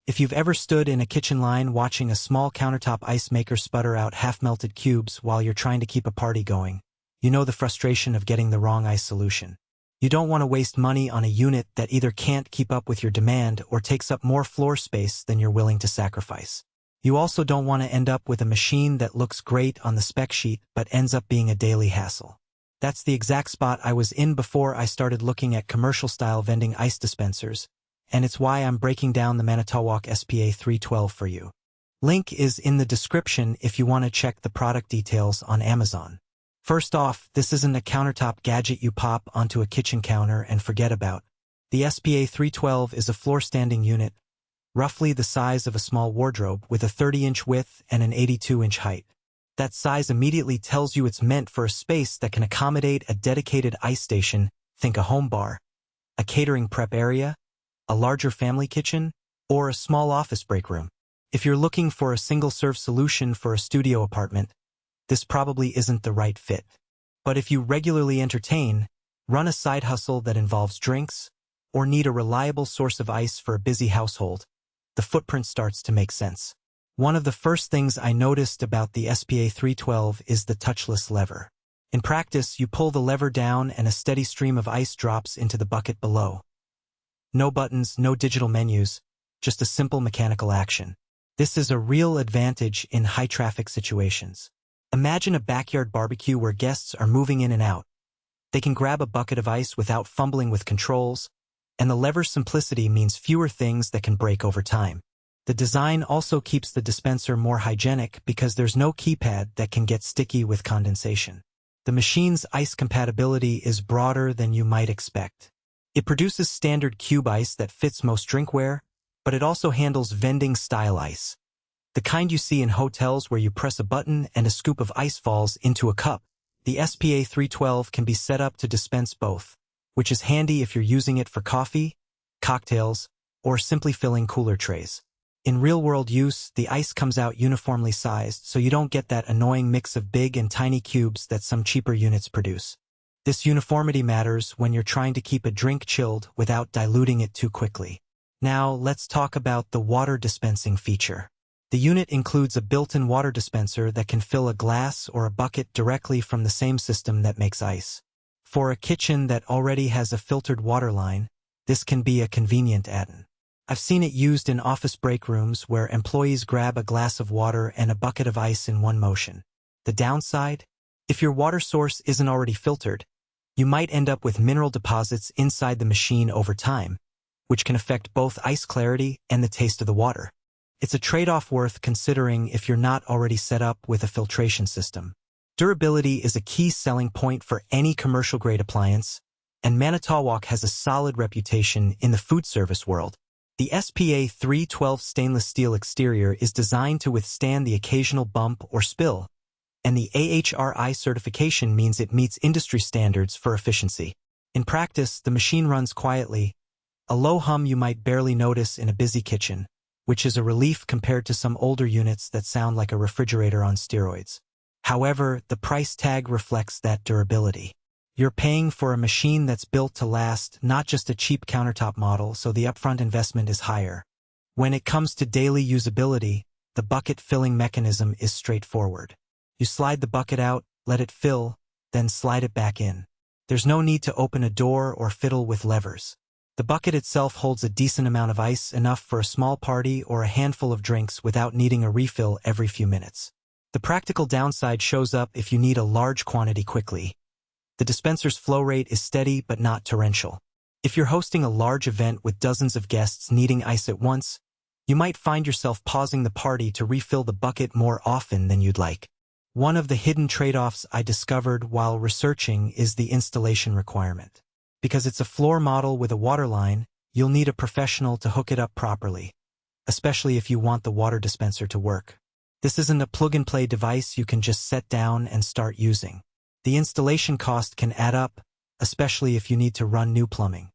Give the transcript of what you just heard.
If you've ever stood in a kitchen line watching a small countertop ice maker sputter out half-melted cubes while you're trying to keep a party going, you know the frustration of getting the wrong ice solution. You don't want to waste money on a unit that either can't keep up with your demand or takes up more floor space than you're willing to sacrifice. You also don't want to end up with a machine that looks great on the spec sheet but ends up being a daily hassle. That's the exact spot I was in before I started looking at commercial-style vending ice dispensers, and it's why I'm breaking down the Manitowoc SPA312 for you. Link is in the description if you want to check the product details on Amazon. First off, this isn't a countertop gadget you pop onto a kitchen counter and forget about. The SPA312 is a floor-standing unit, roughly the size of a small wardrobe, with a 30-inch width and an 82-inch height. That size immediately tells you it's meant for a space that can accommodate a dedicated ice station, think a home bar, a catering prep area, a larger family kitchen, or a small office break room. If you're looking for a single-serve solution for a studio apartment, this probably isn't the right fit. But if you regularly entertain, run a side hustle that involves drinks, or need a reliable source of ice for a busy household, the footprint starts to make sense. One of the first things I noticed about the SPA312 is the touchless lever. In practice, you pull the lever down and a steady stream of ice drops into the bucket below. No buttons, no digital menus, just a simple mechanical action. This is a real advantage in high-traffic situations. Imagine a backyard barbecue where guests are moving in and out. They can grab a bucket of ice without fumbling with controls, and the lever's simplicity means fewer things that can break over time. The design also keeps the dispenser more hygienic because there's no keypad that can get sticky with condensation. The machine's ice compatibility is broader than you might expect. It produces standard cube ice that fits most drinkware, but it also handles vending-style ice. The kind you see in hotels where you press a button and a scoop of ice falls into a cup. The SPA312 can be set up to dispense both, which is handy if you're using it for coffee, cocktails, or simply filling cooler trays. In real-world use, the ice comes out uniformly sized, so you don't get that annoying mix of big and tiny cubes that some cheaper units produce. This uniformity matters when you're trying to keep a drink chilled without diluting it too quickly. Now, let's talk about the water dispensing feature. The unit includes a built-in water dispenser that can fill a glass or a bucket directly from the same system that makes ice. For a kitchen that already has a filtered water line, this can be a convenient add-on. I've seen it used in office break rooms where employees grab a glass of water and a bucket of ice in one motion. The downside? If your water source isn't already filtered, you might end up with mineral deposits inside the machine over time, which can affect both ice clarity and the taste of the water. It's a trade-off worth considering if you're not already set up with a filtration system. Durability is a key selling point for any commercial-grade appliance, and Manitowoc has a solid reputation in the food service world. The SPA312 stainless steel exterior is designed to withstand the occasional bump or spill, and the AHRI certification means it meets industry standards for efficiency. In practice, the machine runs quietly, a low hum you might barely notice in a busy kitchen, which is a relief compared to some older units that sound like a refrigerator on steroids. However, the price tag reflects that durability. You're paying for a machine that's built to last, not just a cheap countertop model, so the upfront investment is higher. When it comes to daily usability, the bucket filling mechanism is straightforward. You slide the bucket out, let it fill, then slide it back in. There's no need to open a door or fiddle with levers. The bucket itself holds a decent amount of ice, enough for a small party or a handful of drinks without needing a refill every few minutes. The practical downside shows up if you need a large quantity quickly. The dispenser's flow rate is steady but not torrential. If you're hosting a large event with dozens of guests needing ice at once, you might find yourself pausing the party to refill the bucket more often than you'd like. One of the hidden trade-offs I discovered while researching is the installation requirement. Because it's a floor model with a water line, you'll need a professional to hook it up properly, especially if you want the water dispenser to work. This isn't a plug-and-play device you can just set down and start using. The installation cost can add up, especially if you need to run new plumbing.